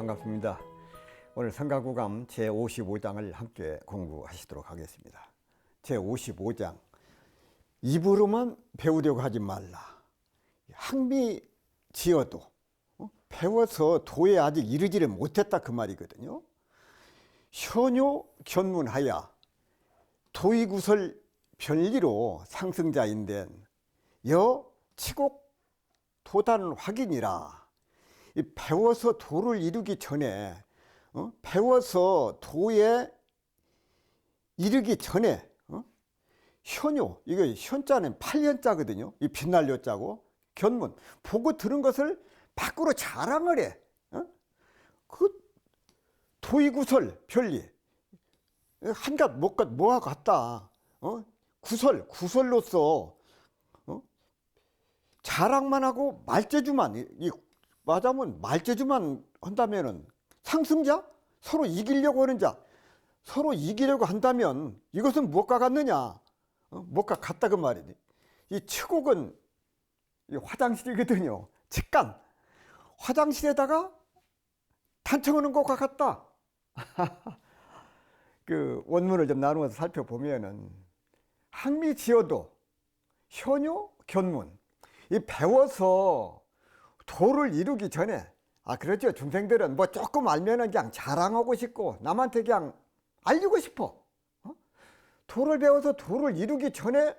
반갑습니다. 오늘 성가구감 제55장을 함께 공부하시도록 하겠습니다. 제55장, 입으로만 배우려고 하지 말라. 항미지어도 배워서 도에 아직 이르지를 못했다 그 말이거든요. 현요 견문하야 도의구설 변리로 상승자인데 여 치곡 도단 확인이라. 이 배워서 도를 이루기 전에 배워서 도에 이르기 전에 현요, 이거 현자는 8년자거든요. 이 빛날 요자고 견문, 보고 들은 것을 밖으로 자랑을 해. 그 도의구설 변리 한갓 뭐와 같다. 구설로서 자랑만 하고 말재주만, 맞으면 말재주만 한다면은 상승자? 서로 이기려고 하는 자, 서로 이기려고 한다면 이것은 무엇과 같느냐? 무엇과 같다 그 말이지. 이 치곡은 이 화장실이거든요. 측간, 화장실에다가 탄청하는 것과 같다. 그 원문을 좀 나누어서 살펴보면은 항미지어도 현요 견문, 이 배워서 도를 이루기 전에, 그렇죠. 중생들은 뭐 조금 알면은 그냥 자랑하고 싶고 남한테 그냥 알리고 싶어. 도를 배워서 도를 이루기 전에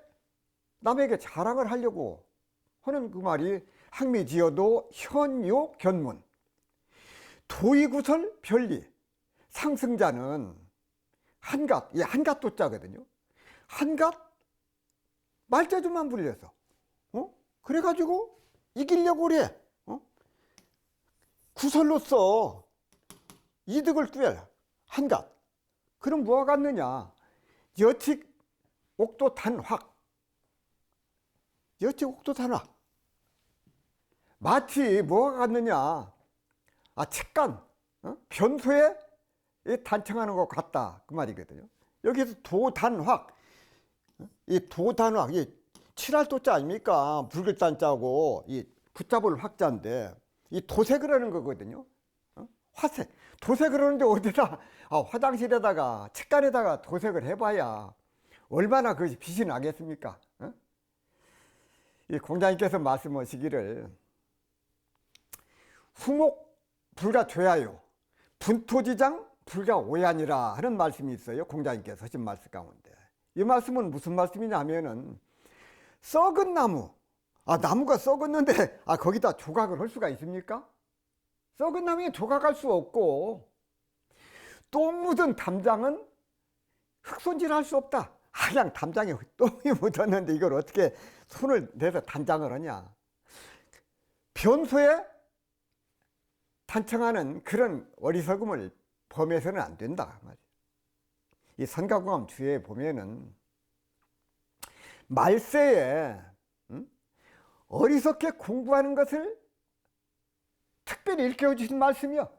남에게 자랑을 하려고 하는 그 말이 항미지어도 현요 견문, 도의구설 변리. 상승자는 한갓, 이 한갓도자거든요. 한갓 말재주만 불려서 그래가지고 이기려고 그래. 구설로서 이득을 꾀야. 한갓. 그럼 뭐가 같느냐? 여칙 옥도 단확. 여칙 옥도 단확. 마치 뭐가 같느냐? 측간, 변소에 단청하는 것 같다 그 말이거든요. 여기서 도단확, 이 도단확, 이 칠할 도자 아닙니까? 붉을단자고 이 붙잡을 확자인데 이 도색을 하는 거거든요. 화색, 도색을 하는데 어디다 화장실에다가 측간에다가 도색을 해봐야 얼마나 그 빛이 나겠습니까? 이 공자님께서 말씀하시기를 후목 불가죄하요 분토지장 불가오야니라 하는 말씀이 있어요. 공자님께서 하신 말씀 가운데 이 말씀은 무슨 말씀이냐 하면은 썩은 나무, 나무가 썩었는데 거기다 조각을 할 수가 있습니까? 썩은 나무에 조각할 수 없고, 똥 묻은 담장은 흙손질할 수 없다. 그냥 담장에 똥이 묻었는데 이걸 어떻게 손을 내서 단장을 하냐. 변소에 단청하는 그런 어리석음을 범해서는 안 된다 말이야. 이 선가구감 주에 보면은 말세에 어리석게 공부하는 것을 특별히 일깨워 주신 말씀이요.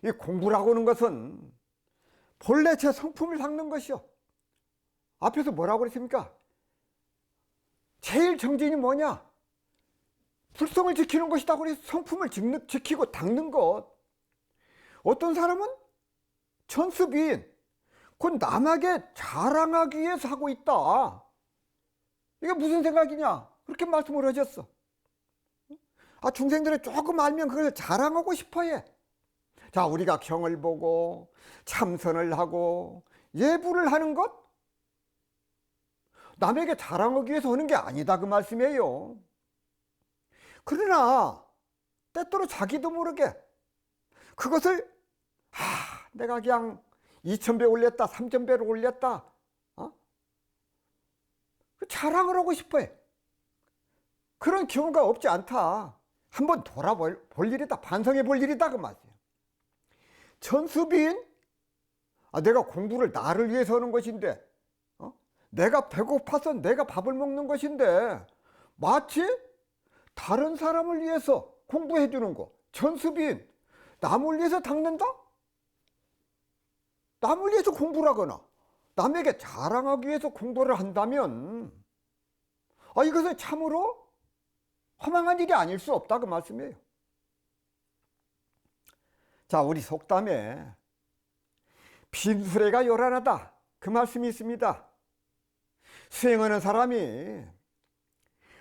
이 공부라고 하는 것은 본래 제 성품을 닦는 것이요. 앞에서 뭐라고 그랬습니까? 제일 정진이 뭐냐? 불성을 지키는 것이다. 그래서 성품을 지키고 닦는 것. 어떤 사람은 전수비인, 그건 남에게 자랑하기 위해서 하고 있다. 이게 무슨 생각이냐? 그렇게 말씀을 하셨어. 중생들은 조금 알면 그걸 자랑하고 싶어 해. 자, 우리가 경을 보고 참선을 하고 예불을 하는 것, 남에게 자랑하기 위해서 하는 게 아니다 그 말씀이에요. 그러나 때때로 자기도 모르게 그것을 내가 그냥 2000배 올렸다, 3000배를 올렸다, 자랑을 하고 싶어 해. 그런 경우가 없지 않다. 한번 돌아볼 일이다, 반성해 볼 일이다 그 말이에요. 전수비인, 내가 공부를 나를 위해서 하는 것인데, 내가 배고파서 내가 밥을 먹는 것인데 마치 다른 사람을 위해서 공부해 주는 거, 전수비인, 남을 위해서 닦는다? 남을 위해서 공부를 하거나 남에게 자랑하기 위해서 공부를 한다면 이것은 참으로 허망한 일이 아닐 수 없다 그 말씀이에요. 자, 우리 속담에 빈수레가 요란하다 그 말씀이 있습니다. 수행하는 사람이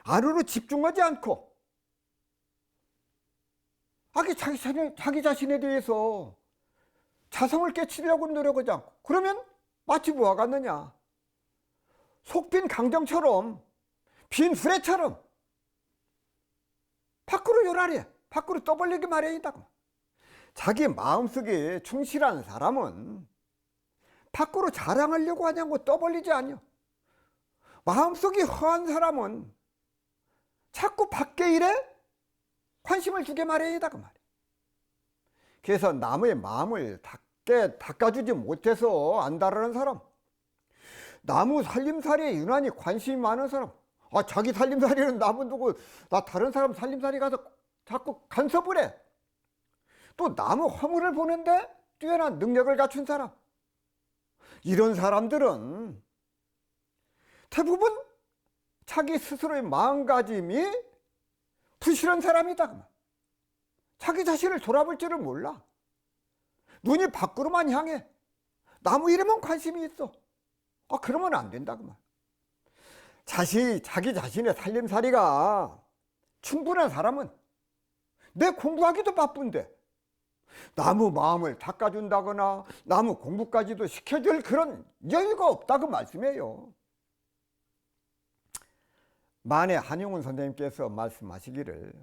안으로 집중하지 않고 자기 자신에 대해서 자성을 깨치려고 노력하지 않고 그러면 마치 뭐와 같느냐, 속빈 강정처럼 빈 수레처럼 밖으로 요란해, 밖으로 떠벌리기 마련이다. 자기 마음속에 충실한 사람은 밖으로 자랑하려고 하냐고 떠벌리지 않냐. 마음속이 허한 사람은 자꾸 밖의 일에 관심을 두게 마련이다 그 말이야. 그래서 남의 마음을 닦아주지 못해서 안달하는 사람, 나무 살림살이에 유난히 관심이 많은 사람, 자기 살림살이는 남은 두고 나 다른 사람 살림살이 가서 자꾸 간섭을 해. 또 나무 허물을 보는데 뛰어난 능력을 갖춘 사람, 이런 사람들은 대부분 자기 스스로의 마음가짐이 부실한 사람이다. 자기 자신을 돌아볼 줄을 몰라. 눈이 밖으로만 향해. 나무 일에만 관심이 있어. 그러면 안 된다 그 말. 자기 자신의 살림살이가 충분한 사람은 내 공부하기도 바쁜데 나무 마음을 닦아준다거나 나무 공부까지도 시켜줄 그런 여유가 없다고 말씀해요. 만해 한용운 선생님께서 말씀하시기를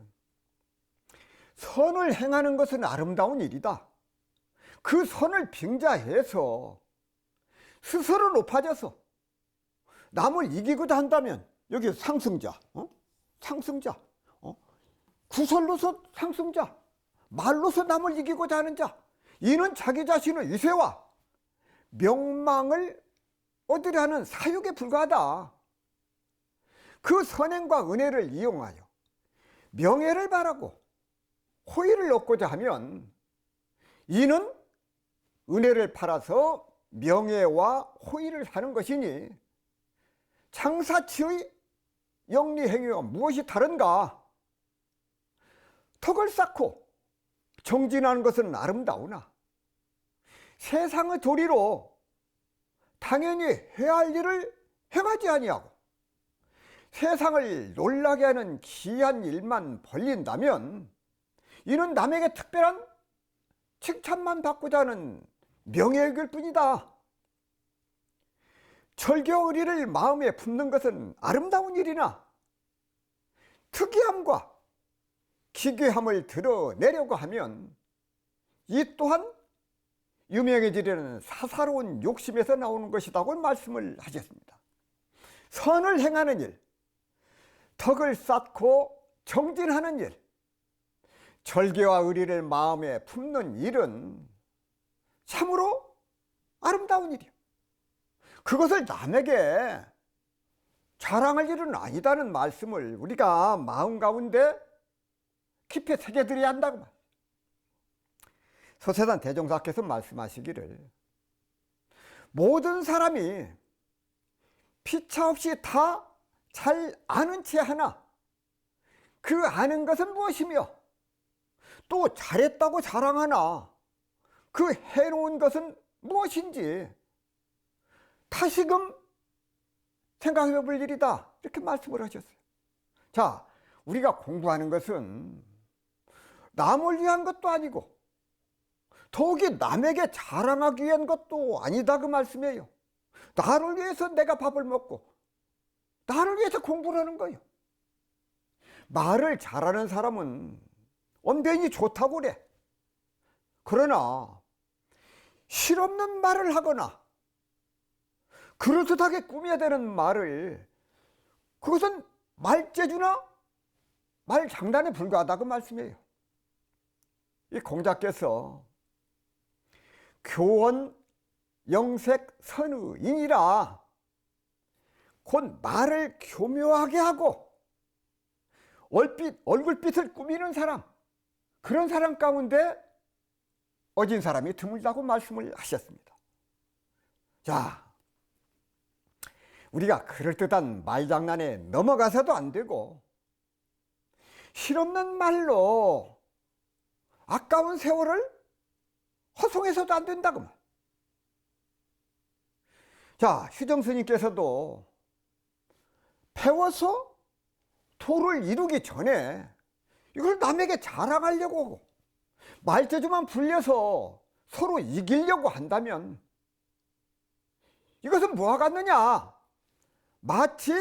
선을 행하는 것은 아름다운 일이다. 그 선을 빙자해서 스스로 높아져서 남을 이기고자 한다면 여기 상승자, 상승자, 구설로서 상승자, 말로서 남을 이기고자 하는 자, 이는 자기 자신의 위세와 명망을 얻으려 하는 사욕에 불과하다. 그 선행과 은혜를 이용하여 명예를 바라고 호의를 얻고자 하면 이는 은혜를 팔아서 명예와 호의를 하는 것이니 장사치의 영리행위와 무엇이 다른가? 덕을 쌓고 정진하는 것은 아름다우나 세상의 도리로 당연히 해야 할 일을 행하지 아니하고 세상을 놀라게 하는 기이한 일만 벌린다면 이는 남에게 특별한 칭찬만 받고자 하는 명예욕일 뿐이다. 절개의리를 마음에 품는 것은 아름다운 일이나 특이함과 기괴함을 드러내려고 하면 이 또한 유명해지려는 사사로운 욕심에서 나오는 것이라고 말씀을 하셨습니다. 선을 행하는 일, 덕을 쌓고 정진하는 일, 절개와 의리를 마음에 품는 일은 참으로 아름다운 일이요. 그것을 남에게 자랑할 일은 아니다는 말씀을 우리가 마음 가운데 깊이 새겨들여야 한다고 말이에요. 서세산 대종사께서 말씀하시기를 모든 사람이 피차 없이 다 잘 아는 채 하나 그 아는 것은 무엇이며 또 잘했다고 자랑하나 그 해놓은 것은 무엇인지 다시금 생각해 볼 일이다, 이렇게 말씀을 하셨어요. 자, 우리가 공부하는 것은 남을 위한 것도 아니고 더욱이 남에게 자랑하기 위한 것도 아니다 그 말씀이에요. 나를 위해서 내가 밥을 먹고 나를 위해서 공부를 하는 거예요. 말을 잘하는 사람은 언변이 좋다고 그래. 그러나 실없는 말을 하거나 그럴듯하게 꾸며야 되는 말을, 그것은 말재주나 말장난에 불과하다 그 말씀이에요. 이 공자께서 교원 영색 선의인이라 곧 말을 교묘하게 하고 얼굴빛을 꾸미는 사람, 그런 사람 가운데 어진 사람이 드물다고 말씀을 하셨습니다. 자, 우리가 그럴듯한 말장난에 넘어가서도 안 되고 실없는 말로 아까운 세월을 허송해서도 안 된다고 말. 자, 휴정 스님께서도 배워서 도를 이루기 전에 이걸 남에게 자랑하려고 하고 말재주만 불려서 서로 이기려고 한다면 이것은 뭐와 같느냐? 마치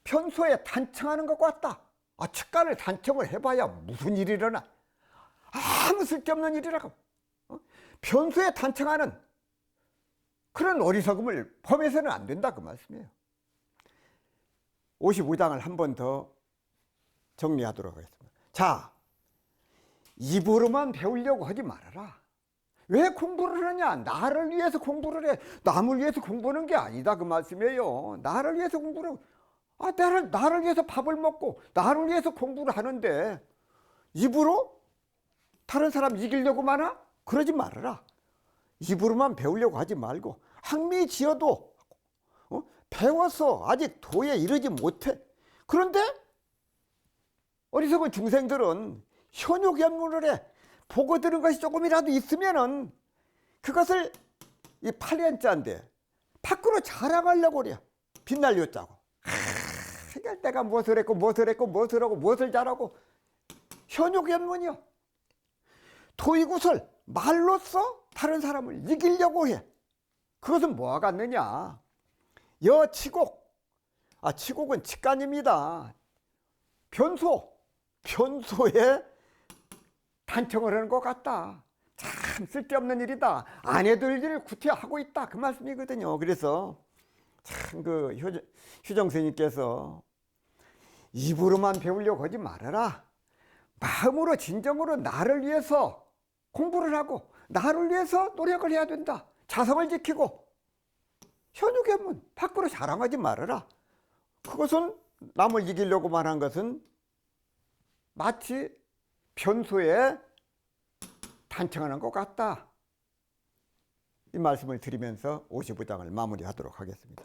편소에 단청하는 것과 같다. 측간을 단청을 해봐야 무슨 일이 일어나? 아무 쓸데없는 일이라고. 편소에 단청하는 그런 어리석음을 범해서는 안 된다 그 말씀이에요. 55장을 한 번 더 정리하도록 하겠습니다. 자, 입으로만 배우려고 하지 말아라. 왜 공부를 하냐? 나를 위해서 공부를 해. 남을 위해서 공부하는 게 아니다 그 말씀이에요. 나를 위해서 공부를 나를 위해서 밥을 먹고 나를 위해서 공부를 하는데 입으로 다른 사람 이기려고만 하나? 그러지 말아라. 입으로만 배우려고 하지 말고 학미지어도 배워서 아직 도에 이르지 못해. 그런데 어리석은 중생들은 현욕연문을 해. 보고 들은 것이 조금이라도 있으면은 그것을 이 8년자인데 밖으로 자랑하려고 그래. 빛날려 짜고. 내가 무엇을 했고 무엇을 했고 무엇을 하고 무엇을 잘하고. 현욕연문이요. 도의구설 말로써 다른 사람을 이기려고 해. 그것은 뭐와 같느냐? 여치곡. 치곡은 직간입니다. 변소에 단청을 하는 것 같다. 참 쓸데없는 일이다. 안 해도 일을 구태하고 있다. 그 말씀이거든요. 그래서 참 그 휴정 스님께서 입으로만 배우려고 하지 말아라. 마음으로 진정으로 나를 위해서 공부를 하고 나를 위해서 노력을 해야 된다. 자성을 지키고 현육연문 밖으로 자랑하지 말아라. 그것은 남을 이기려고만 한 것은 마치 변소에 단청하는 것 같다. 이 말씀을 드리면서 55장을 마무리하도록 하겠습니다.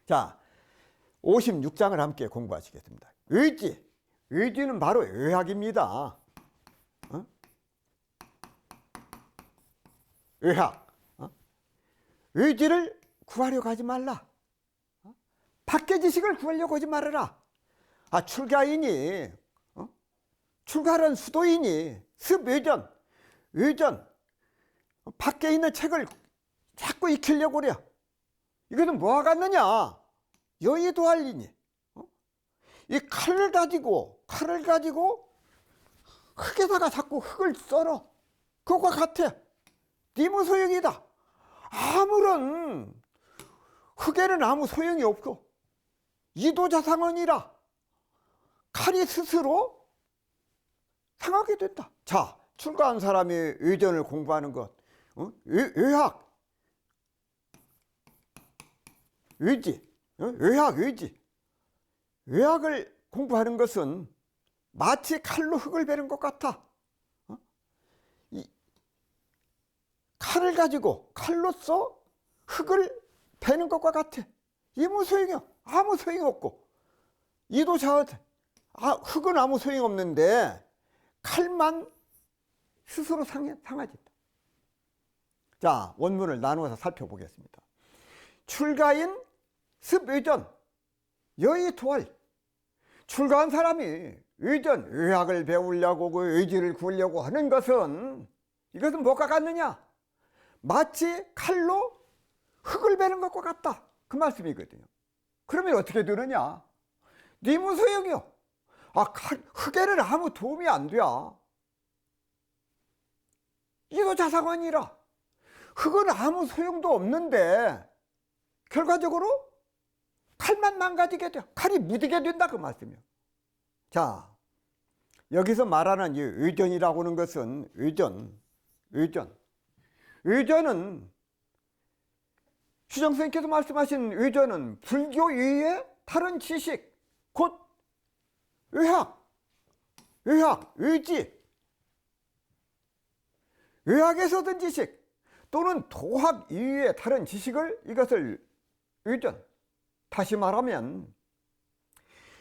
자, 56장을 함께 공부하시겠습니다. 의지. 의지는 바로 의학입니다. 의학. 의지를 구하려고 하지 말라. 밖의 지식을 구하려고 하지 말아라. 출가인이 출가하는 수도인이 습의전 밖에 있는 책을 자꾸 익히려고 그래. 이것은 뭐와 같느냐? 여의도할리니 이 칼을 가지고 흙에다가 자꾸 흙을 썰어. 그것과 같아. 니무 소용이다. 아무런 흙에는 아무 소용이 없고 이도자상언이라 칼이 스스로 상하게 됐다. 자, 출가한 사람이 의전을 공부하는 것, 의학, 의지, 의학, 의지. 의학을 공부하는 것은 마치 칼로 흙을 베는 것 같아. 칼을 가지고 칼로써 흙을 베는 것과 같아. 이무 소용이야. 아무 소용이 없고. 이도자어 흙은 아무 소용이 없는데 칼만 스스로 상하지. 자, 원문을 나누어서 살펴보겠습니다. 출가인 습의전 여의도할. 출가한 사람이 의학을 배우려고 그 의지를 구하려고 하는 것은 이것은 뭐가 같느냐? 마치 칼로 흙을 베는 것과 같다. 그 말씀이거든요. 그러면 어떻게 되느냐? 니무 소용이요. 흙에는 아무 도움이 안 돼. 이도자상언이라. 흙은 아무 소용도 없는데 결과적으로 칼만 망가지게 돼. 칼이 묻게 된다 그 말씀이에요. 자, 여기서 말하는 이 의전이라고 하는 것은 의전은 휴정 선생님께서 말씀하신 의전은 불교 이외의 다른 지식, 곧 의학, 의지, 의학에서 얻은 지식 또는 도학 이외의 다른 지식을 이것을 의전. 다시 말하면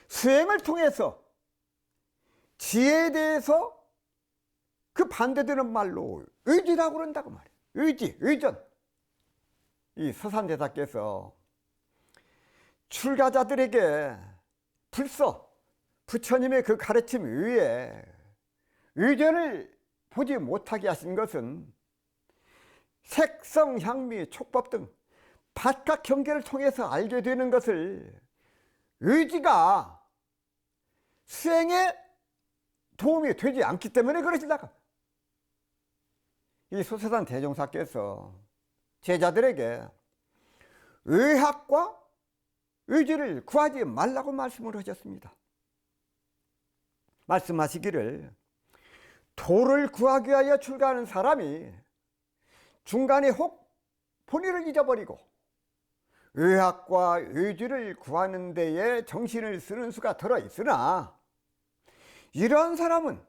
수행을 통해서 지혜에 대해서 그 반대되는 말로 의지라고 그런다고 말이에요. 의지, 의전. 이 서산대사께서 출가자들에게 불서 부처님의 그 가르침 위에 의전을 보지 못하게 하신 것은 색성, 향미, 촉법 등 바깥 경계를 통해서 알게 되는 것을 의지가 수행에 도움이 되지 않기 때문에 그러시다가 이 소세산 대종사께서 제자들에게 의학과 의지를 구하지 말라고 말씀을 하셨습니다. 말씀하시기를 도를 구하기 위하여 출가하는 사람이 중간에 혹 본의를 잊어버리고 의학과 의지를 구하는 데에 정신을 쓰는 수가 들어있으나 이러한 사람은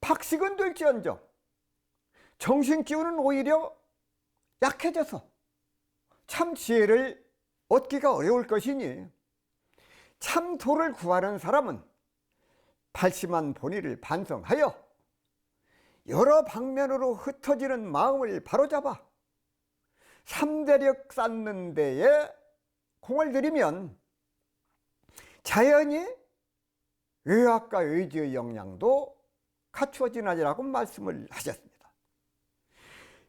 박식은 될지언정 정신 기운은 오히려 약해져서 참 지혜를 얻기가 어려울 것이니 참 도를 구하는 사람은 발심한 본의를 반성하여 여러 방면으로 흩어지는 마음을 바로잡아 삼대력 쌓는 데에 공을 들이면 자연히 의학과 의지의 역량도 갖추어지나리라고 말씀을 하셨습니다.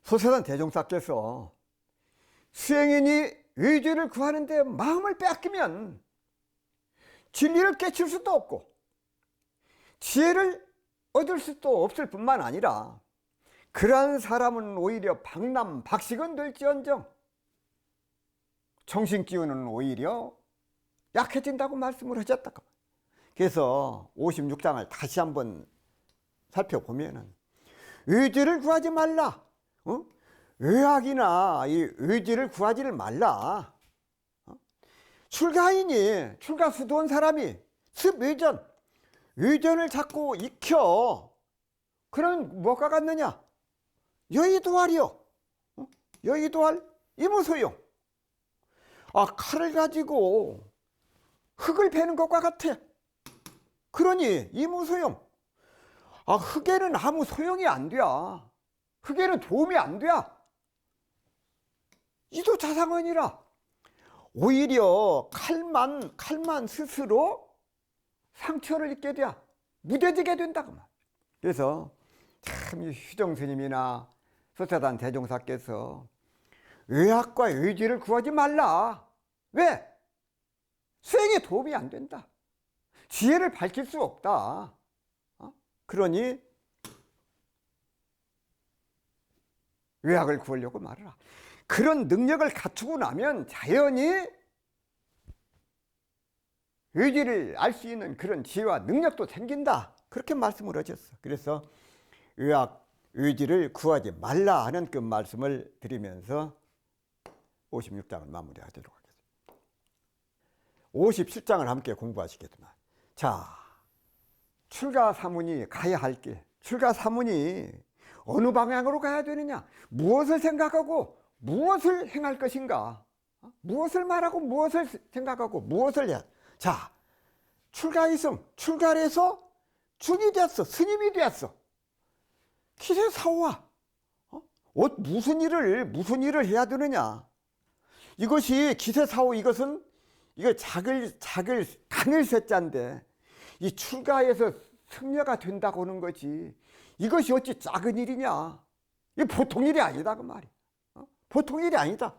소세산 대종사께서 수행인이 의지를 구하는 데 마음을 빼앗기면 진리를 깨칠 수도 없고 지혜를 얻을 수도 없을 뿐만 아니라 그러한 사람은 오히려 박남박식은 될지언정 정신기운은 오히려 약해진다고 말씀을 하셨다. 그래서 56장을 다시 한번 살펴보면 의지를 구하지 말라. 의학이나 이 의지를 구하지를 말라. 출가인이 출가수도원 사람이 습의전 의전을 자꾸 익혀 그럼 뭐가 같느냐? 여의도할이요. 여의도할 이무소용. 칼을 가지고 흙을 베는 것과 같아. 그러니 이무소용. 흙에는 아무 소용이 안 돼. 흙에는 도움이 안 돼. 이도 자상언이라. 오히려 칼만 스스로 상처를 입게 돼. 무뎌지게 된다고 말. 그래서 참 휴정 스님이나 소세산 대종사께서 의학과 의지를 구하지 말라. 왜? 수행에 도움이 안 된다. 지혜를 밝힐 수 없다. 그러니 의학을 구하려고 말하라. 그런 능력을 갖추고 나면 자연히 의지를 알 수 있는 그런 지혜와 능력도 생긴다. 그렇게 말씀을 하셨어. 그래서 의학, 의지를 구하지 말라 하는 그 말씀을 드리면서 56장을 마무리하도록 하겠습니다. 57장을 함께 공부하시겠지만, 자, 출가 사문이 가야 할 길, 출가 사문이 어느 방향으로 가야 되느냐, 무엇을 생각하고 무엇을 행할 것인가, 무엇을 말하고 무엇을 생각하고 무엇을 해야. 자, 출가이승, 출가를 해서 중이 되었어, 스님이 되었어. 기세사오와 무슨 일을 해야 되느냐. 이것이 기세사오, 이것은 이거 간을 쇠자인데 이 출가해서 승려가 된다고 하는 거지. 이것이 어찌 작은 일이냐. 이게 보통 일이 아니다 그 말이야. 보통 일이 아니다.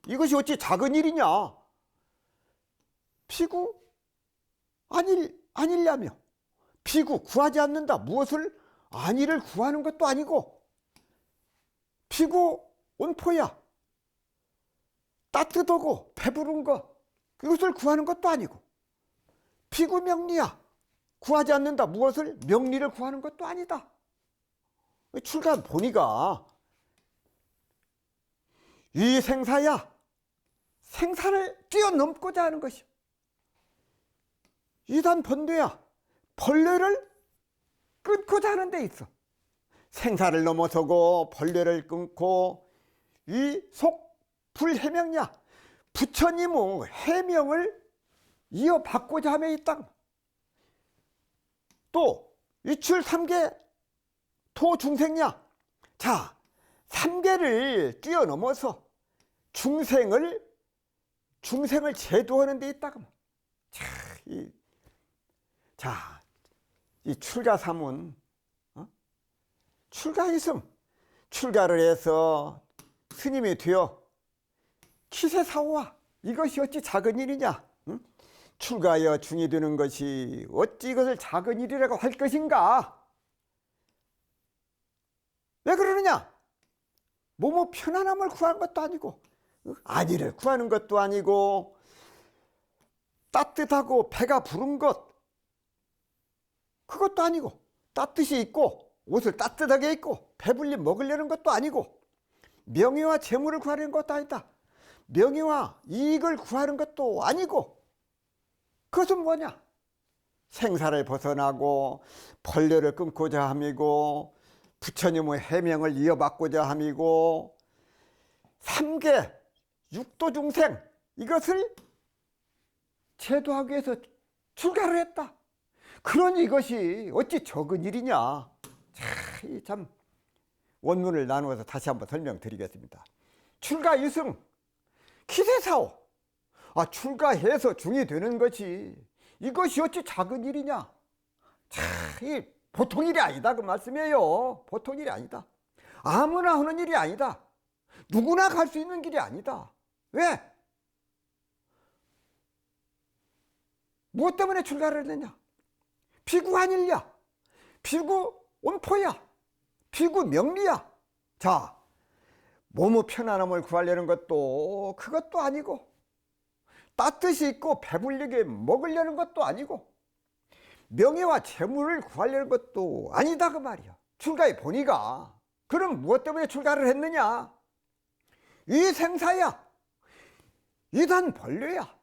이것이 어찌 작은 일이냐. 피구 아니려며 피구 구하지 않는다. 무엇을 안위를 구하는 것도 아니고, 피구 온포야 따뜻하고 배부른 것 그것을 구하는 것도 아니고, 피구 명리야 구하지 않는다. 무엇을 명리를 구하는 것도 아니다. 출가 보니까 이 생사야 생사를 뛰어넘고자 하는 것이야. 이단 번뇌야 벌레를 끊고자 하는 데 있어. 생사를 넘어서고 벌레를 끊고 이 속불해명이야. 부처님의 해명을 이어받고자 함에 있다. 또 이출 삼계 도중생냐? 자, 3계를 뛰어넘어서 중생을 제도하는 데 있다고. 이 출가삼은 출가이승, 출가를 해서 스님이 되어 기세사오와 이것이 어찌 작은 일이냐? 응? 출가하여 중이 되는 것이 어찌 이것을 작은 일이라고 할 것인가? 왜 그러느냐? 뭐뭐 편안함을 구하는 것도 아니고, 안위를 구하는 것도 아니고, 따뜻하고 배가 부른 것 그것도 아니고, 따뜻이 있고 옷을 따뜻하게 입고 배불리 먹으려는 것도 아니고, 명예와 재물을 구하려는 것도 아니다. 명예와 이익을 구하는 것도 아니고, 그것은 뭐냐? 생사를 벗어나고 벌레를 끊고자 함이고 부처님의 해명을 이어받고자 함이고 3계 육도중생 이것을 제도하기 위해서 출가를 했다. 그러니 이것이 어찌 적은 일이냐? 참 원문을 나누어서 다시 한번 설명드리겠습니다. 출가이승 기세사오. 출가해서 중이 되는 것이 이것이 어찌 작은 일이냐? 이 보통 일이 아니다 그 말씀이에요. 보통 일이 아니다. 아무나 하는 일이 아니다. 누구나 갈 수 있는 길이 아니다. 왜? 무엇 때문에 출가를 했느냐? 비구 한일야, 비구 온포야, 비구 명리야. 자, 몸의 편안함을 구하려는 것도 그것도 아니고, 따뜻이 있고 배불리게 먹으려는 것도 아니고, 명예와 재물을 구하려는 것도 아니다 그 말이야. 출가해 보니까. 그럼 무엇 때문에 출가를 했느냐? 이 생사야, 이단 벌레야.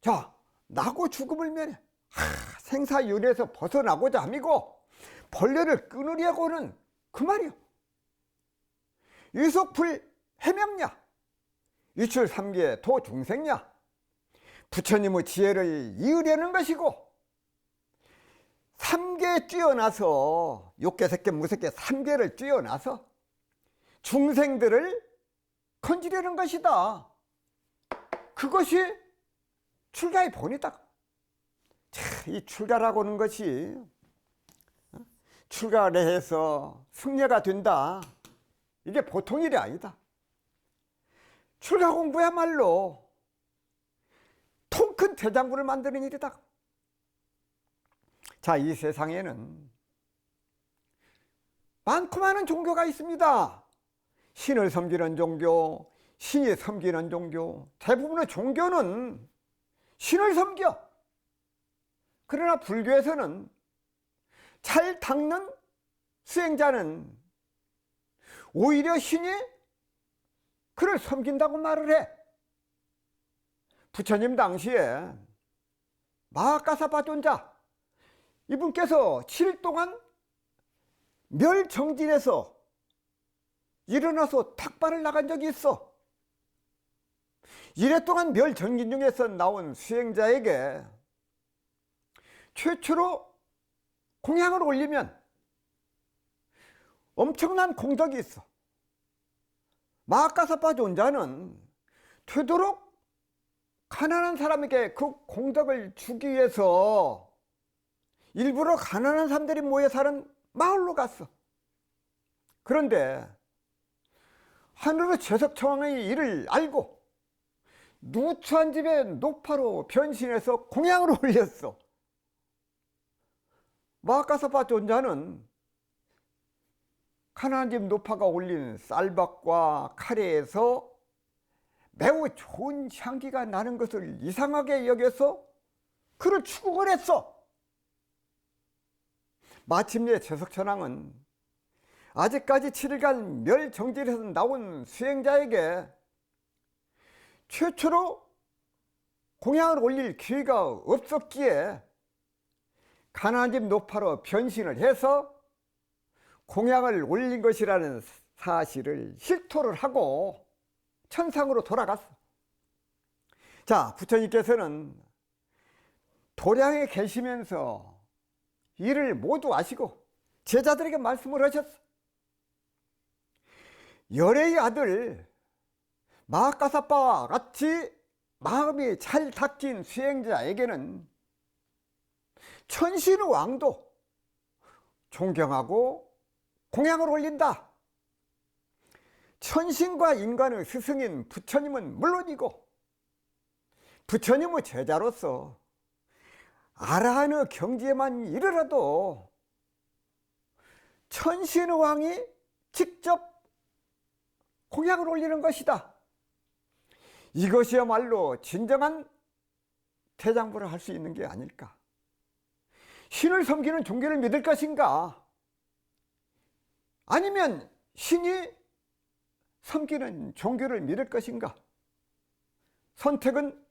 자, 나고 죽음을 면해 생사윤회에서 벗어나고자 함이고 벌레를 끊으려고는 그 말이요. 유속불 해명냐, 유출 3계 도중생냐, 부처님의 지혜를 이으려는 것이고 3계 뛰어나서 욕계, 색계, 무색계 3계를 뛰어나서 중생들을 건지려는 것이다. 그것이 출가의 본이다. 이 출가라고 하는 것이 출가를 해서 승려가 된다. 이게 보통 일이 아니다. 출가 공부야말로 통큰 대장부를 만드는 일이다. 자, 이 세상에는 많고 많은 종교가 있습니다. 신을 섬기는 종교, 신이 섬기는 종교. 대부분의 종교는 신을 섬겨. 그러나 불교에서는 잘 닦는 수행자는 오히려 신이 그를 섬긴다고 말을 해. 부처님 당시에 마하가사바존자 이분께서 7일 동안 멸정진에서 일어나서 탁발을 나간 적이 있어. 이래 동안 멸정진 중에서 나온 수행자에게 최초로 공양을 올리면 엄청난 공덕이 있어. 마하가사바존자는 되도록 가난한 사람에게 그 공덕을 주기 위해서 일부러 가난한 사람들이 모여 사는 마을로 갔어. 그런데 하늘의 제석청왕의 일을 알고 누추한 집에 노파로 변신해서 공양을 올렸어. 마하가사바존자는 가난한 집 노파가 올린 쌀밥과 카레에서 매우 좋은 향기가 나는 것을 이상하게 여겨서 그를 추궁을 했어. 마침내 제석천왕은 아직까지 7일간 멸정진에서 나온 수행자에게 최초로 공양을 올릴 기회가 없었기에 가난한 집 노파로 변신을 해서 공양을 올린 것이라는 사실을 실토를 하고 천상으로 돌아갔어. 자, 부처님께서는 도량에 계시면서 이를 모두 아시고 제자들에게 말씀을 하셨어. 열애의 아들 마하카사파와 같이 마음이 잘 닦인 수행자에게는 천신의 왕도 존경하고 공양을 올린다. 천신과 인간의 스승인 부처님은 물론이고 부처님의 제자로서 아라한의 경지에만 이르러도 천신의 왕이 직접 공양을 올리는 것이다. 이것이야말로 진정한 대장부를 할 수 있는 게 아닐까. 신을 섬기는 종교를 믿을 것인가, 아니면 신이 섬기는 종교를 믿을 것인가. 선택은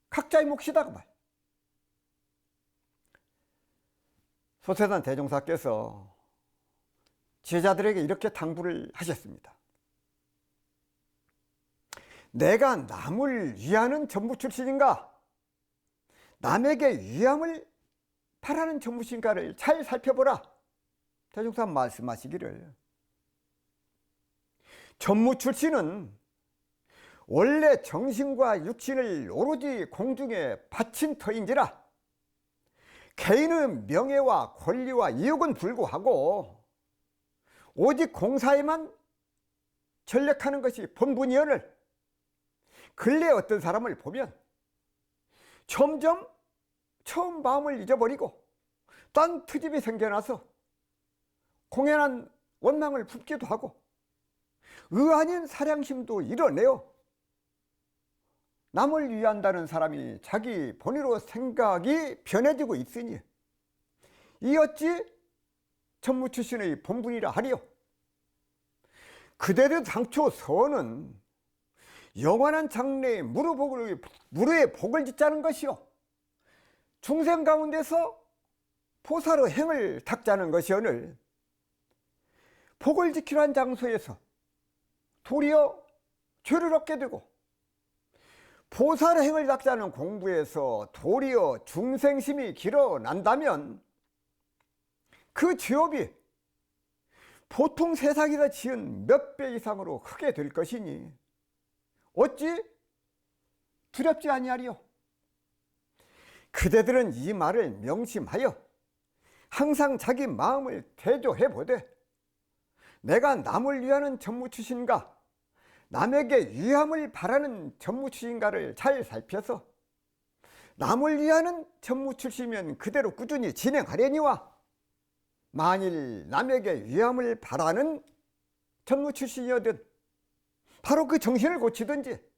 각자의 몫이다 그 말. 소태산 대종사께서 제자들에게 이렇게 당부를 하셨습니다. 내가 남을 위하는 전무 출신인가, 남에게 위함을 바라는 전무신가를 잘 살펴보라. 대종사 말씀하시기를, 전무 출신은 원래 정신과 육신을 오로지 공중에 바친 터인지라 개인의 명예와 권리와 이익은 불구하고 오직 공사에만 전력하는 것이 본분이여를, 근래 어떤 사람을 보면 점점 처음 마음을 잊어버리고 딴 트집이 생겨나서 공연한 원망을 품기도 하고 의아닌 사량심도 이뤄내어 남을 위한다는 사람이 자기 본의로 생각이 변해지고 있으니 이 어찌 전무 출신의 본분이라 하리요. 그대도 당초 서원은 영원한 장래에 무르에 복을 짓자는 것이요, 중생 가운데서 보살의 행을 닦자는 것이오늘 복을 지키려 한 장소에서 도리어 죄를 얻게 되고, 보살의 행을 닦자는 공부에서 도리어 중생심이 길어난다면 그 죄업이 보통 세상에서 지은 몇 배 이상으로 크게 될 것이니 어찌 두렵지 아니하리요. 그대들은 이 말을 명심하여 항상 자기 마음을 대조해 보되, 내가 남을 위하는 전무출신가, 남에게 위함을 바라는 전무출신가를 잘 살펴서 남을 위하는 전무출신이면 그대로 꾸준히 진행하려니와, 만일 남에게 위함을 바라는 전무출신이어든 바로 그 정신을 고치든지,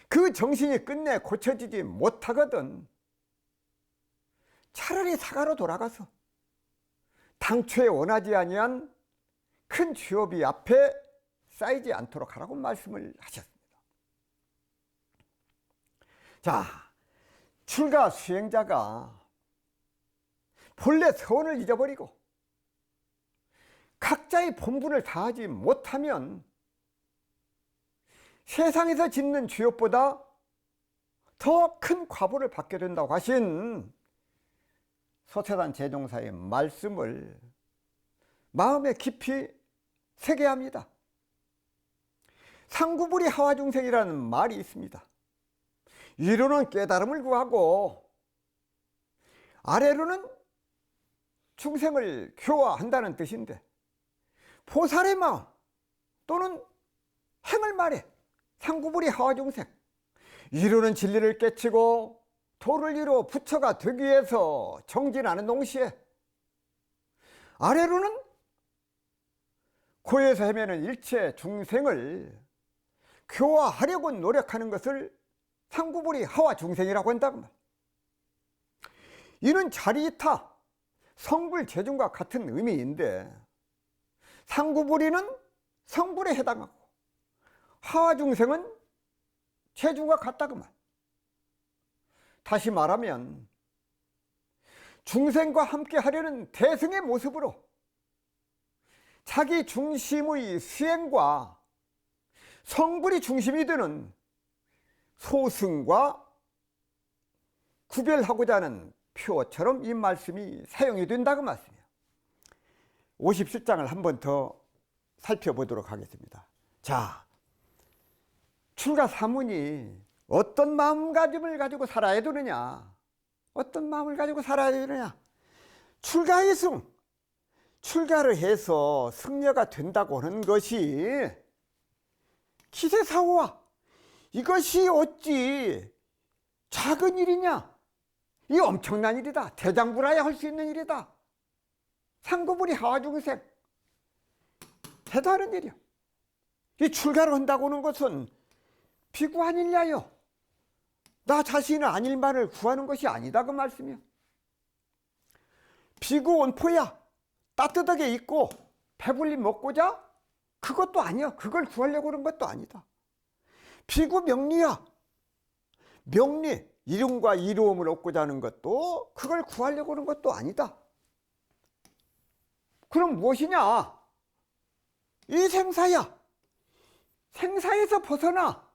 그 정신이 끝내 고쳐지지 못하거든 차라리 사가로 돌아가서 당초에 원하지 아니한 큰 죄업이 앞에 쌓이지 않도록 하라고 말씀을 하셨습니다. 자, 출가 수행자가 본래 서원을 잊어버리고 각자의 본분을 다하지 못하면 세상에서 짓는 죄업보다 더 큰 과보를 받게 된다고 하신 소태산 제종사의 말씀을 마음에 깊이 새겨야 합니다. 상구불이 하와중생이라는 말이 있습니다. 위로는 깨달음을 구하고 아래로는 중생을 교화한다는 뜻인데, 보살의 마음 또는 행을 말해 상구불이 하와중생, 위로는 진리를 깨치고 도를 이루어 부처가 되기 위해서 정진하는 동시에 아래로는 고에서 헤매는 일체 중생을 교화하려고 노력하는 것을 상구불이 하와중생이라고 한다고 말. 이는 자리이타 성불 재중과 같은 의미인데, 상구불이는 성불에 해당하고 하와중생은 재중과 같다고 말. 다시 말하면 중생과 함께 하려는 대승의 모습으로 자기 중심의 수행과 성불이 중심이 되는 소승과 구별하고자 하는 표처럼 이 말씀이 사용이 된다고 말씀이에요. 57장을 한 번 더 살펴보도록 하겠습니다. 자, 출가 사문이 어떤 마음가짐을 가지고 살아야 되느냐? 어떤 마음을 가지고 살아야 되느냐? 출가의 승, 출가를 해서 승려가 된다고 하는 것이 기세사오와 이것이 어찌 작은 일이냐? 이 엄청난 일이다. 대장부라야 할 수 있는 일이다. 상급우리 하와중생 대단한 일이야. 이 출가를 한다고 하는 것은 비구 아닐냐요? 나 자신은 아닐만을 구하는 것이 아니다 그 말씀이요. 비구 원포야 따뜻하게 입고 배불리 먹고자 그것도 아니야. 그걸 구하려고 그런 것도 아니다. 비구 명리야. 명리 이름과 이로움을 얻고자 하는 것도 그걸 구하려고 하는 것도 아니다. 그럼 무엇이냐? 이 생사야. 생사에서 벗어나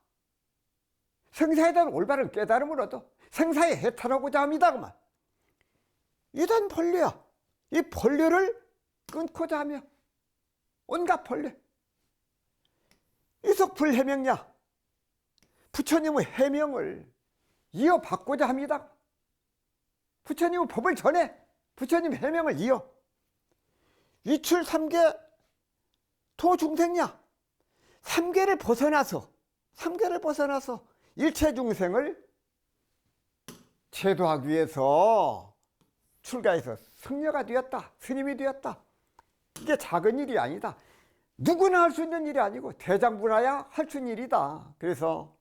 생사에 대한 올바른 깨달음을 얻어 생사에 해탈하고자 합니다 그만. 이단 번뇌야. 이 번뇌를 끊고자 하며 온갖 번뇌 이석불해명야. 부처님의 해명을 이어받고자 합니다. 부처님의 법을 전해 부처님 해명을 이어 위출 삼계 도중생야. 삼계를 벗어나서 일체 중생을 제도하기 위해서 출가해서 승려가 되었다. 스님이 되었다. 이게 작은 일이 아니다. 누구나 할 수 있는 일이 아니고 대장부라야 할 수 있는 일이다. 그래서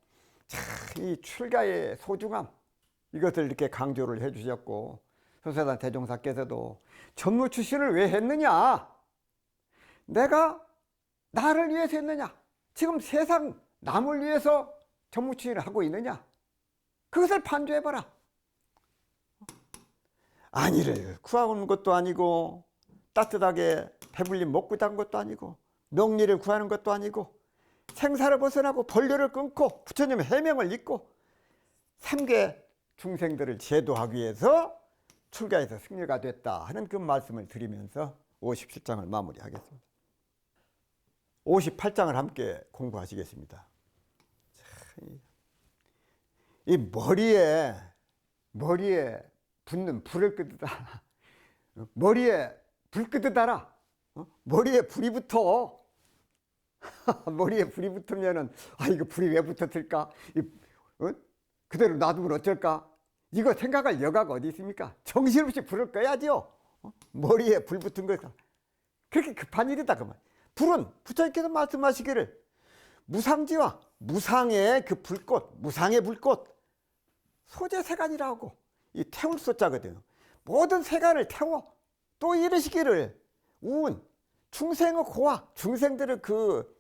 이 출가의 소중함 이것을 이렇게 강조를 해 주셨고 소세단 대종사께서도 전무 출신을 왜 했느냐? 내가 나를 위해서 했느냐? 지금 세상 남을 위해서 전무 출신을 하고 있느냐? 그것을 판조해봐라. 안위를 구하는 것도 아니고 따뜻하게 배불리 먹고 잔 것도 아니고 명리를 구하는 것도 아니고 생사를 벗어나고 번뇌를 끊고 부처님의 해명을 잊고 삼계 중생들을 제도하기 위해서 출가해서 승려가 됐다 하는 그 말씀을 드리면서 57장을 마무리하겠습니다. 58장을 함께 공부하시겠습니다. 이 머리에 붙는 불을 끄듯하라. 머리에 불 끄듯하라. 머리에 불이 붙어. 머리에 불이 붙으면은 이거 불이 왜 붙었을까? 그대로 놔두면 어쩔까? 이거 생각할 여가가 어디 있습니까? 정신없이 불을 꺼야죠. 머리에 불 붙은 거다. 그렇게 급한 일이다 그만. 불은 부처님께서 말씀하시기를 무상지와 무상의 그 불꽃, 무상의 불꽃 소재 세간이라고 이 태울 소자거든요. 모든 세간을 태워. 또 이르시기를 우은 중생의 고화, 중생들의 그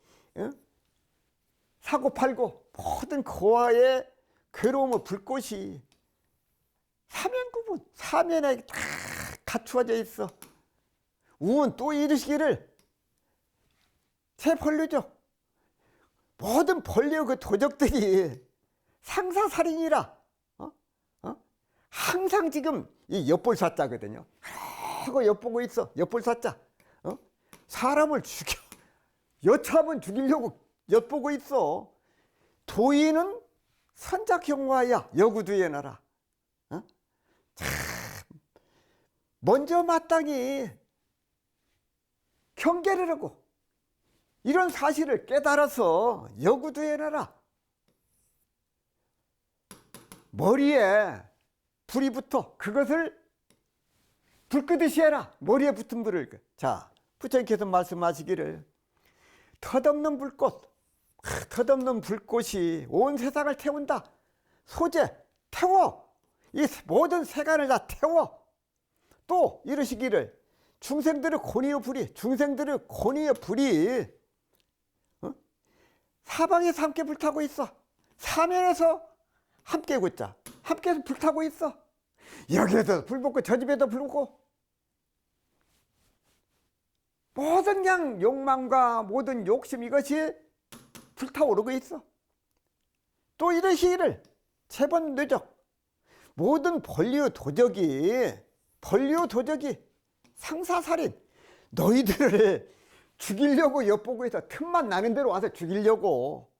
사고팔고 모든 고화의 괴로움의 불꽃이 사면구분, 사면에 다 갖추어져 있어. 우은 또 이르시기를 제 벌레죠. 모든 벌레의 그 도적들이 상사살인이라 항상 지금 이 엿볼사자거든요. 하고 엿보고 있어. 엿볼사자. 사람을 죽여 여참은 죽이려고 엿보고 있어. 도인은 선작경화야 여구두에나라. 먼저 마땅히 경계를 하고 이런 사실을 깨달아서 여구두에나라. 머리에 불이 붙어 그것을 불 끄듯이 해라. 머리에 붙은 불을. 자, 부처님께서 말씀하시기를 덧없는 불꽃, 덧없는 불꽃이 온 세상을 태운다. 소재 태워. 이 모든 세간을 다 태워. 또 이르시기를 중생들의 권위의 불이, 중생들의 권위의 불이 사방에서 함께 불타고 있어. 사면에서 함께 걷자. 함께 불타고 있어. 여기에도 불 붙고 저 집에도 불 붙고 모든 그냥 욕망과 모든 욕심 이것이 불타오르고 있어. 또 이러시기를 세번 뇌적 모든 권리의 도적이 상사살인 너희들을 죽이려고 엿보고 해서 틈만 나는 대로 와서 죽이려고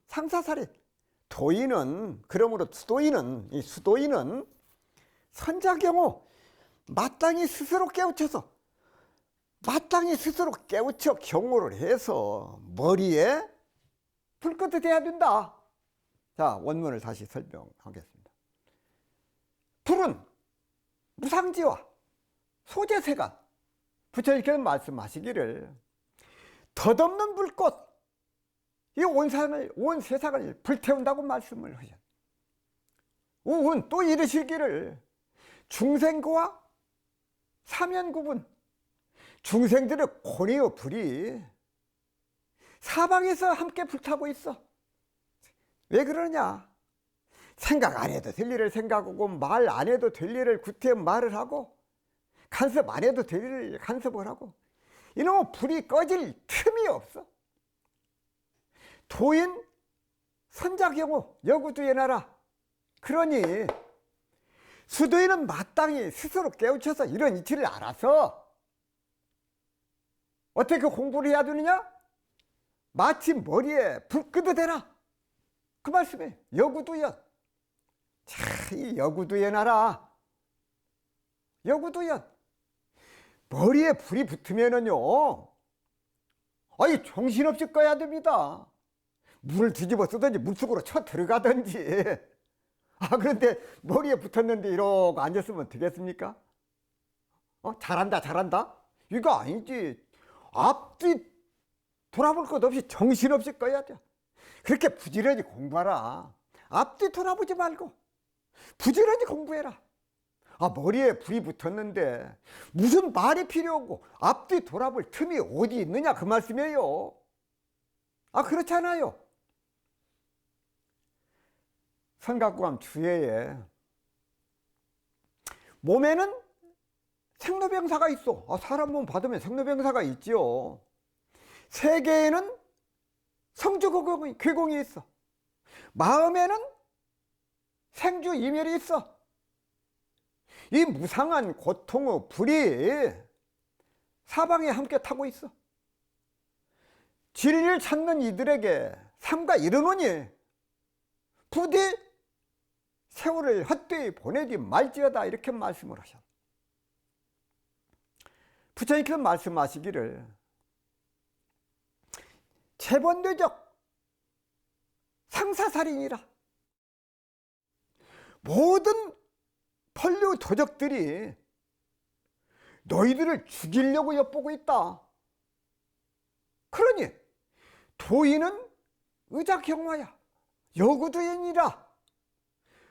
상사살인. 도인은, 그러므로 수도인은 선자경호 마땅히 스스로 깨우쳐 경호를 해서 머리에 불끝이 돼야 된다. 자, 원문을 다시 설명하겠습니다. 불은 무상지와 소재세간, 부처님께서 말씀하시기를 덧없는 불꽃, 이 온 세상을 불태운다고 말씀을 하셨어요. 우훈 또 이르시기를 중생과 사면구분, 중생들의 고뇌의 불이 사방에서 함께 불타고 있어. 왜 그러냐? 생각 안 해도 될 일을 생각하고, 말 안 해도 될 일을 구태 말을 하고, 간섭 안 해도 될 일을 간섭을 하고, 이놈의 불이 꺼질 틈이 없어. 도인 선자경호 여구두예나라. 그러니 수도인은 마땅히 스스로 깨우쳐서 이런 이치를 알아서 어떻게 공부를 해야 되느냐? 마치 머리에 불 끄듯해라. 그 말씀이에요. 여구두연. 자, 이 여구두연하라. 여구두연. 머리에 불이 붙으면은요, 아니, 정신없이 꺼야 됩니다. 물을 뒤집어 쓰든지 물속으로 쳐 들어가든지. 그런데 머리에 붙었는데 이러고 앉았으면 되겠습니까? 잘한다. 이거 아니지. 앞뒤 돌아볼 것 없이 정신없이 꺼야 돼. 그렇게 부지런히 공부하라. 앞뒤 돌아보지 말고 부지런히 공부해라. 머리에 불이 붙었는데 무슨 말이 필요하고 앞뒤 돌아볼 틈이 어디 있느냐, 그 말씀이에요. 그렇잖아요. 선각구암 주예에 몸에는 생로병사가 있어. 사람 몸 받으면 생로병사가 있지요. 세계에는 성주괴공이 있어. 마음에는 생주 이멸이 있어. 이 무상한 고통의 불이 사방에 함께 타고 있어. 진리를 찾는 이들에게 삼가 이르노니 부디 세월을 헛되이 보내지 말지어다, 이렇게 말씀을 하셔. 부처님께서 말씀하시기를 재번뇌적 상사살인이라. 모든 펀류 도적들이 너희들을 죽이려고 엿보고 있다. 그러니 도인은 의자경화야 여구두인이라.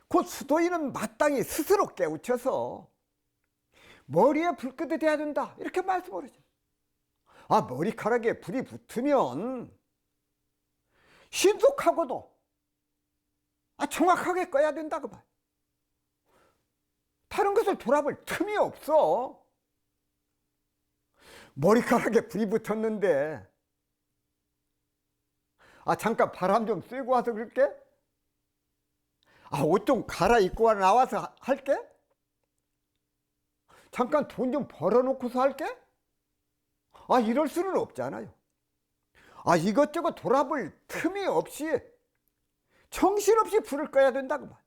곧 수도인은 마땅히 스스로 깨우쳐서 머리에 불끄듯 돼야 된다, 이렇게 말씀을 하죠. 머리카락에 불이 붙으면 신속하고도 정확하게 꺼야 된다, 그 말. 다른 것을 돌아볼 틈이 없어. 머리카락에 불이 붙었는데 잠깐 바람 좀 쐬고 와서 그럴게. 옷 좀 갈아입고 나와서 할게. 잠깐 돈 좀 벌어놓고서 할게. 이럴 수는 없잖아요. 이것저것 돌아볼 틈이 없이 정신없이 불을 꺼야 된다, 그 말.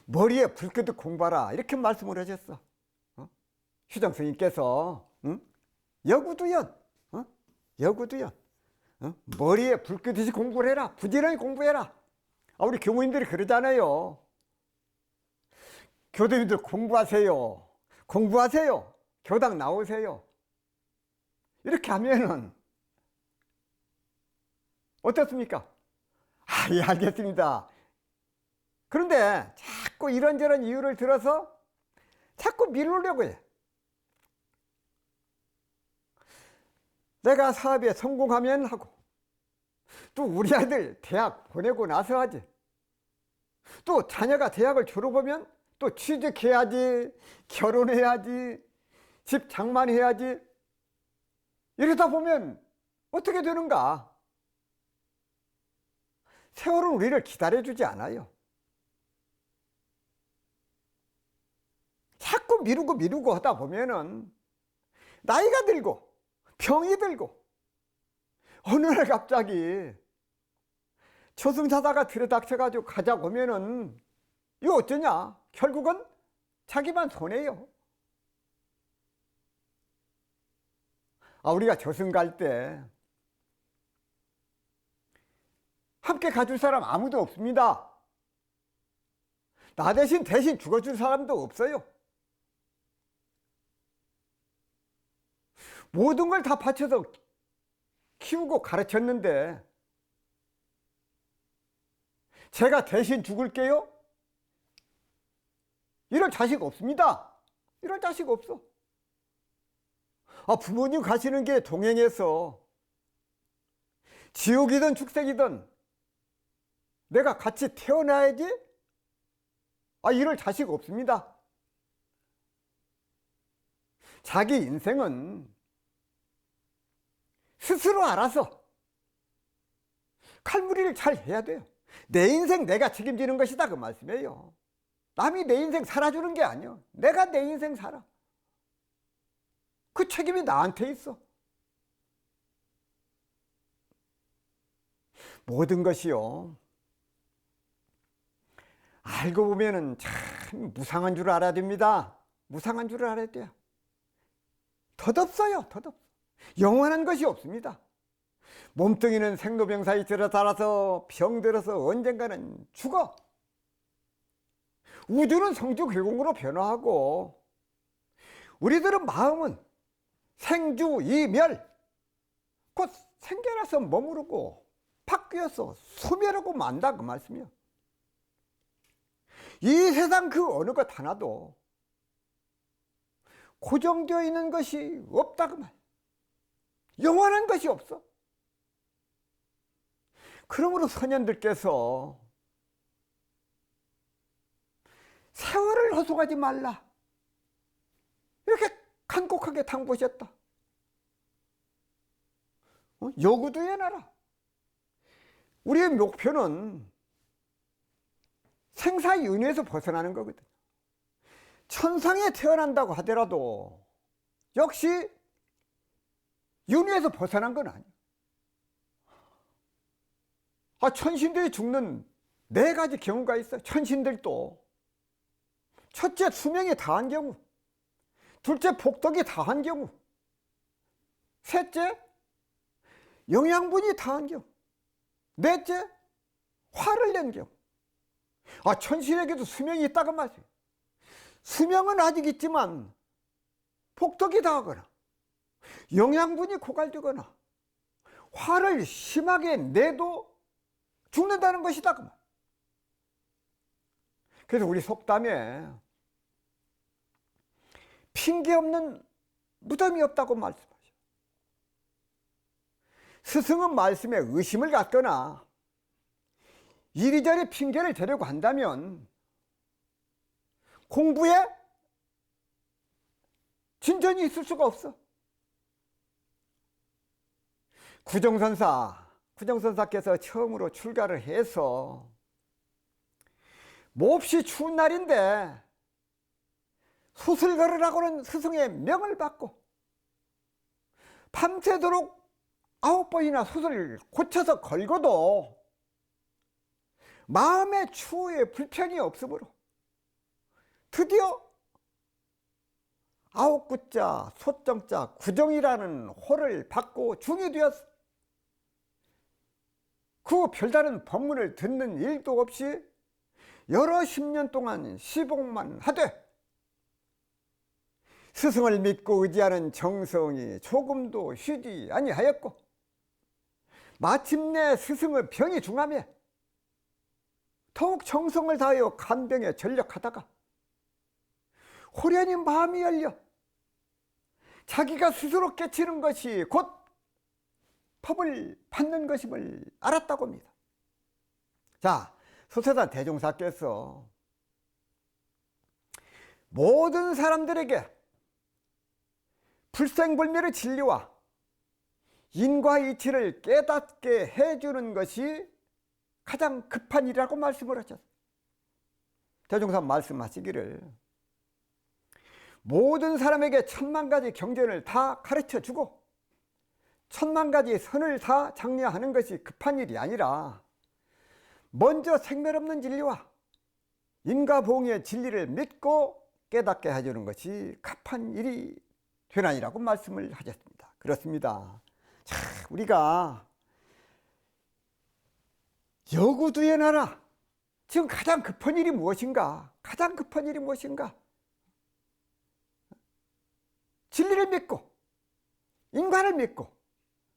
머리에 불 끄듯 공부하라, 이렇게 말씀을 하셨어. 휴정 스님께서 여구두연, 여구두연, 머리에 불 끄듯이 공부를 해라. 부지런히 공부해라. 우리 교무님들이 그러잖아요. 교도님들 공부하세요. 공부하세요. 교당 나오세요. 이렇게 하면은 어떻습니까? 예, 알겠습니다. 그런데 자꾸 이런저런 이유를 들어서 자꾸 미루려고 해. 내가 사업에 성공하면 하고, 또 우리 아들 대학 보내고 나서 하지. 또 자녀가 대학을 졸업하면 또 취직해야지, 결혼해야지, 집 장만해야지. 이러다 보면 어떻게 되는가? 세월은 우리를 기다려주지 않아요. 자꾸 미루고 하다 보면은 나이가 들고 병이 들고 어느 날 갑자기 저승사자가 들이닥쳐가지고 가자고 하면은 이거 어쩌냐? 결국은 자기만 손해요. 우리가 저승 갈 때 함께 가줄 사람 아무도 없습니다. 나 대신 죽어줄 사람도 없어요. 모든 걸 다 바쳐서 키우고 가르쳤는데 제가 대신 죽을게요? 이럴 자식 없습니다. 이럴 자식 없어. 부모님 가시는 게 동행해서 지옥이든 축생이든 내가 같이 태어나야지? 이럴 자식 없습니다. 자기 인생은 스스로 알아서 칼무리를 잘 해야 돼요. 내 인생 내가 책임지는 것이다 그 말씀이에요. 남이 내 인생 살아주는 게 아니야. 내가 내 인생 살아. 그 책임이 나한테 있어. 모든 것이요, 알고 보면은 참 무상한 줄 알아야 됩니다. 무상한 줄 알아야 돼요. 덧없어요. 덧없어. 영원한 것이 없습니다. 몸뚱이는 생로병사에 들어살아서 병들어서 언젠가는 죽어. 우주는 성주결공으로 변화하고 우리들은 마음은 생주이멸, 곧 생겨나서 머무르고 바뀌어서 소멸하고 만다 그 말씀이요. 이 세상 그 어느 것 하나도 고정되어 있는 것이 없다 그 말. 영원한 것이 없어. 그러므로 선현들께서 세월을 허송하지 말라 이렇게 간곡하게 당부하셨다. 여구도 해놔라. 우리의 목표는 생사윤회에서 벗어나는 거거든. 천상에 태어난다고 하더라도 역시 윤회에서 벗어난 건 아니야. 천신들이 죽는 4가지 경우가 있어. 천신들도 첫째 수명이 다한 경우, 둘째 복덕이 다한 경우, 셋째 영양분이 다한 경우, 넷째 화를 낸 경우. 천신에게도 수명이 있다고 말이에요. 수명은 아직 있지만 복덕이 다하거나 영양분이 고갈되거나 화를 심하게 내도 죽는다는 것이다 그 말. 그래서 우리 속담에 핑계 없는 무덤이 없다고 말씀하셔. 스승은 말씀에 의심을 갖거나 이리저리 핑계를 대려고 한다면 공부에 진전이 있을 수가 없어. 구정선사께서 처음으로 출가를 해서 몹시 추운 날인데 솥을 걸으라고는 스승의 명을 받고 밤새도록 9번이나 솥을 고쳐서 걸고도 마음의 추호에 불평이 없으므로 드디어 9구자 솥정자 구정이라는 호를 받고 중이 되었어. 그 별다른 법문을 듣는 일도 없이 여러 10년 동안 시봉만 하되 스승을 믿고 의지하는 정성이 조금도 쉬지 아니하였고 마침내 스승의 병이 중하며 더욱 정성을 다하여 간병에 전력하다가 호련히 마음이 열려 자기가 스스로 깨치는 것이 곧 법을 받는 것임을 알았다고 합니다. 자, 소세산 대종사께서 모든 사람들에게 불생불멸의 진리와 인과 이치를 깨닫게 해주는 것이 가장 급한 일이라고 말씀을 하셨어요. 대종사 말씀하시기를 모든 사람에게 천만 가지 경전을 다 가르쳐 주고 천만 가지 선을 다 장려하는 것이 급한 일이 아니라 먼저 생멸 없는 진리와 인과보응의 진리를 믿고 깨닫게 해주는 것이 급한 일이 되나니라고 말씀을 하셨습니다. 그렇습니다. 자, 우리가 여구두의 나라, 지금 가장 급한 일이 무엇인가? 가장 급한 일이 무엇인가? 진리를 믿고 인과를 믿고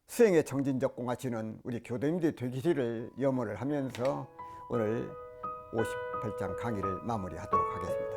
수행에 정진적 공하시는 우리 교도님들이 되기를 염원을 하면서 오늘 58장 강의를 마무리하도록 하겠습니다.